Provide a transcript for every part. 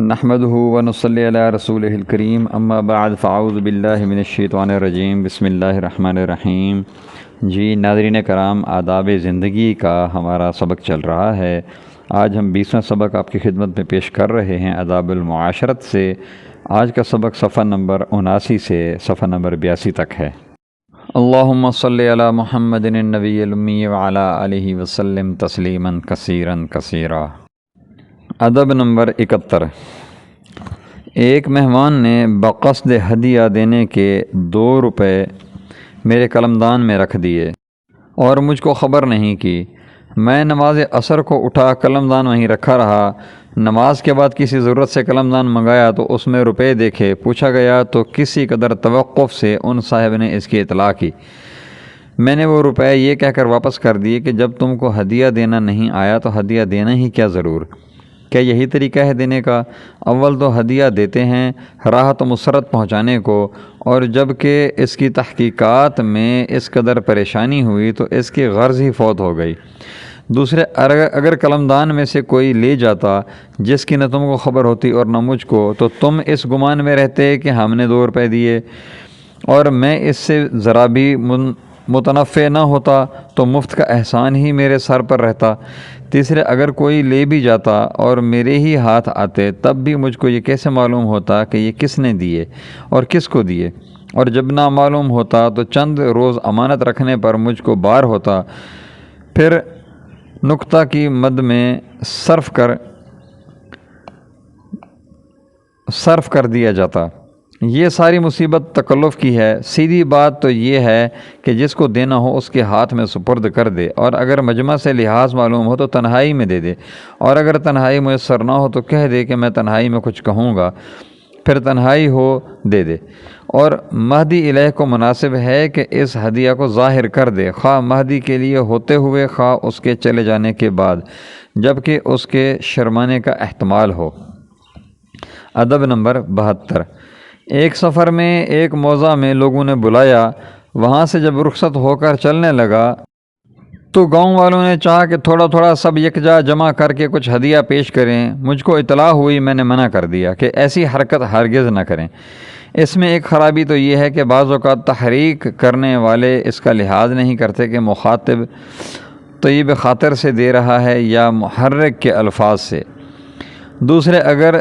نحمده ونصلی علی رسولہ الکریم اما بعد فاعوذ باللہ من الشیطان الرجیم بسم اللہ الرحمن الرحیم۔ جی ناظرین کرام، آداب زندگی کا ہمارا سبق چل رہا ہے۔ آج ہم 20واں سبق آپ کی خدمت میں پیش کر رہے ہیں آداب المعاشرت سے۔ آج کا سبق صفحہ نمبر 79 سے صفحہ نمبر 82 تک ہے۔ اللہم صلی علی محمد النبی الامی وعلی آلہ وسلم تسلیما کثیرا کثیرا۔ ادب نمبر 71۔ ایک مہمان نے بقصد ہدیہ دینے کے 2 روپے میرے قلمدان میں رکھ دیے اور مجھ کو خبر نہیں کی۔ میں نماز عصر کو اٹھا، قلمدان وہیں رکھا رہا۔ نماز کے بعد کسی ضرورت سے قلمدان منگایا تو اس میں روپے دیکھے، پوچھا گیا تو کسی قدر توقف سے ان صاحب نے اس کی اطلاع کی۔ میں نے وہ روپے یہ کہہ کر واپس کر دیے کہ جب تم کو ہدیہ دینا نہیں آیا تو ہدیہ دینا ہی کیا ضرور؟ کیا یہی طریقہ ہے دینے کا؟ اول تو ہدیہ دیتے ہیں راحت و مسرت پہنچانے کو، اور جب کہ اس کی تحقیقات میں اس قدر پریشانی ہوئی تو اس کی غرض ہی فوت ہو گئی۔ دوسرے، اگر قلمدان میں سے کوئی لے جاتا جس کی نہ تم کو خبر ہوتی اور نہ مجھ کو، تو تم اس گمان میں رہتے کہ ہم نے 2 روپے دیے اور میں اس سے ذرا بھی متنفع نہ ہوتا تو مفت کا احسان ہی میرے سر پر رہتا۔ تیسرے، اگر کوئی لے بھی جاتا اور میرے ہی ہاتھ آتے تب بھی مجھ کو یہ کیسے معلوم ہوتا کہ یہ کس نے دیے اور کس کو دیے؟ اور جب نہ معلوم ہوتا تو چند روز امانت رکھنے پر مجھ کو بار ہوتا، پھر نکتہ کی مد میں صرف کر دیا جاتا۔ یہ ساری مصیبت تکلف کی ہے۔ سیدھی بات تو یہ ہے کہ جس کو دینا ہو اس کے ہاتھ میں سپرد کر دے، اور اگر مجمع سے لحاظ معلوم ہو تو تنہائی میں دے دے، اور اگر تنہائی میسر نہ ہو تو کہہ دے کہ میں تنہائی میں کچھ کہوں گا، پھر تنہائی ہو دے دے۔ اور مہدی الیہ کو مناسب ہے کہ اس ہدیہ کو ظاہر کر دے، خواہ مہدی کے لیے ہوتے ہوئے خواہ اس کے چلے جانے کے بعد، جبکہ اس کے شرمانے کا احتمال ہو۔ ادب نمبر 72۔ ایک سفر میں ایک موضع میں لوگوں نے بلایا، وہاں سے جب رخصت ہو کر چلنے لگا تو گاؤں والوں نے چاہا کہ تھوڑا تھوڑا سب یکجا جمع کر کے کچھ ہدیہ پیش کریں۔ مجھ کو اطلاع ہوئی، میں نے منع کر دیا کہ ایسی حرکت ہرگز نہ کریں۔ اس میں ایک خرابی تو یہ ہے کہ بعض اوقات تحریک کرنے والے اس کا لحاظ نہیں کرتے کہ مخاطب طیب خاطر سے دے رہا ہے یا محرک کے الفاظ سے۔ دوسرے، اگر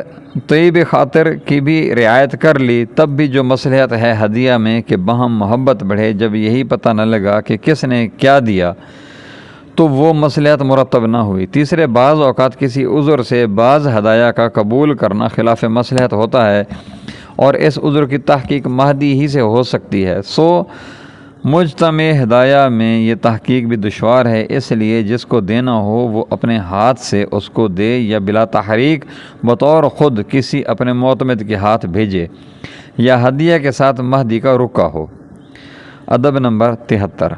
طیب خاطر کی بھی رعایت کر لی تب بھی جو مصلحت ہے ہدیہ میں کہ باہم محبت بڑھے، جب یہی پتہ نہ لگا کہ کس نے کیا دیا تو وہ مصلحت مرتب نہ ہوئی۔ تیسرے، بعض اوقات کسی عذر سے بعض ہدایہ کا قبول کرنا خلاف مصلحت ہوتا ہے اور اس عذر کی تحقیق مہدی ہی سے ہو سکتی ہے، سو مجتمع ہدایہ میں یہ تحقیق بھی دشوار ہے۔ اس لیے جس کو دینا ہو وہ اپنے ہاتھ سے اس کو دے یا بلا تحریک بطور خود کسی اپنے معتمد کے ہاتھ بھیجے، یا ہدیہ کے ساتھ مہدی کا رکا ہو۔ ادب نمبر 73۔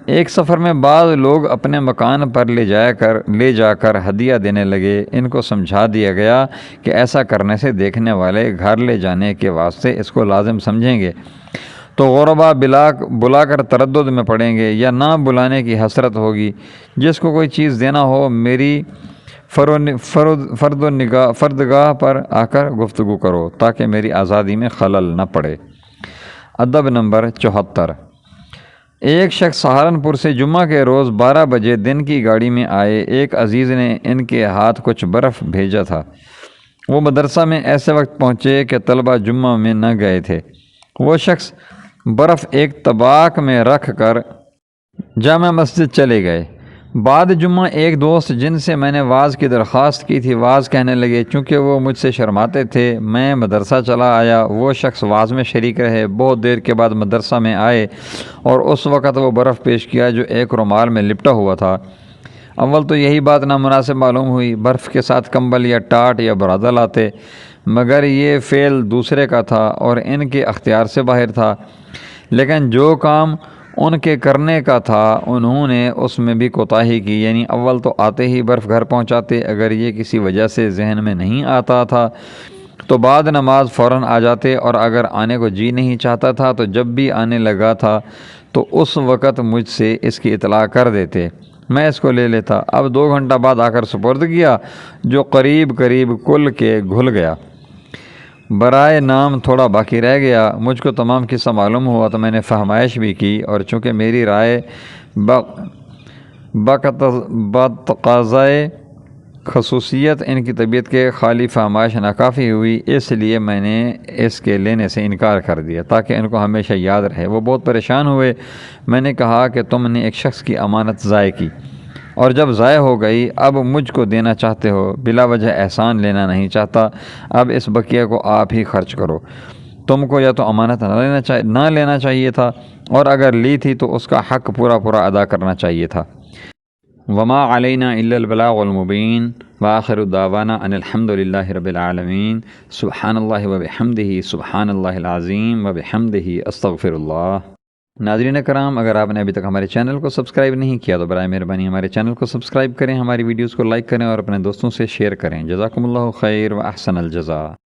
ایک سفر میں بعض لوگ اپنے مکان پر لے جا کر ہدیہ دینے لگے۔ ان کو سمجھا دیا گیا کہ ایسا کرنے سے دیکھنے والے گھر لے جانے کے واسطے اس کو لازم سمجھیں گے تو غربا بلا کر تردد میں پڑیں گے یا نہ بلانے کی حسرت ہوگی۔ جس کو کوئی چیز دینا ہو میری فردگاہ پر آ کر گفتگو کرو تاکہ میری آزادی میں خلل نہ پڑے۔ ادب نمبر 74۔ ایک شخص سہارنپور سے جمعہ کے روز 12 بجے دن کی گاڑی میں آئے۔ ایک عزیز نے ان کے ہاتھ کچھ برف بھیجا تھا۔ وہ مدرسہ میں ایسے وقت پہنچے کہ طلبہ جمعہ میں نہ گئے تھے۔ وہ شخص برف ایک طباق میں رکھ کر جامع مسجد چلے گئے۔ بعد جمعہ ایک دوست جن سے میں نے واعظ کی درخواست کی تھی واعظ کہنے لگے، چونکہ وہ مجھ سے شرماتے تھے میں مدرسہ چلا آیا۔ وہ شخص واعظ میں شریک رہے، بہت دیر کے بعد مدرسہ میں آئے اور اس وقت وہ برف پیش کیا جو ایک رومال میں لپٹا ہوا تھا۔ اول تو یہی بات نامناسب معلوم ہوئی، برف کے ساتھ کمبل یا ٹاٹ یا برادہ لاتے، مگر یہ فعل دوسرے کا تھا اور ان کے اختیار سے باہر تھا۔ لیکن جو کام ان کے کرنے کا تھا انہوں نے اس میں بھی کوتاہی کی، یعنی اول تو آتے ہی برف گھر پہنچاتے، اگر یہ کسی وجہ سے ذہن میں نہیں آتا تھا تو بعد نماز فوراً آ جاتے، اور اگر آنے کو جی نہیں چاہتا تھا تو جب بھی آنے لگا تھا تو اس وقت مجھ سے اس کی اطلاع کر دیتے، میں اس کو لے لیتا۔ اب 2 گھنٹہ بعد آ کر سپرد کیا جو قریب کل کے گھل گیا۔ برائے نام تھوڑا باقی رہ گیا، مجھ کو تمام قصہ معلوم ہوا تو میں نے فہمائش بھی کی، اور چونکہ میری رائے بتقاضائے خصوصیت ان کی طبیعت کے خالی فہمائش ناکافی ہوئی، اس لیے میں نے اس کے لینے سے انکار کر دیا تاکہ ان کو ہمیشہ یاد رہے۔ وہ بہت پریشان ہوئے۔ میں نے کہا کہ تم نے ایک شخص کی امانت ضائع کی، اور جب ضائع ہو گئی اب مجھ کو دینا چاہتے ہو، بلا وجہ احسان لینا نہیں چاہتا، اب اس بقیہ کو آپ ہی خرچ کرو۔ تم کو یا تو امانت نہ لینا چاہیے تھا، اور اگر لی تھی تو اس کا حق پورا ادا کرنا چاہیے تھا۔ وما علینا الا البلاغ المبین، وآخر دعوانا ان الحمد للہ رب العالمین، سبحان اللہ وبحمدہ، سبحان اللہ العظیم وبحمدہ، استغفر اللہ۔ ناظرین کرام، اگر آپ نے ابھی تک ہمارے چینل کو سبسکرائب نہیں کیا تو برائے مہربانی ہمارے چینل کو سبسکرائب کریں، ہماری ویڈیوز کو لائک کریں اور اپنے دوستوں سے شیئر کریں۔ جزاکم اللہ خیر و احسن الجزاء۔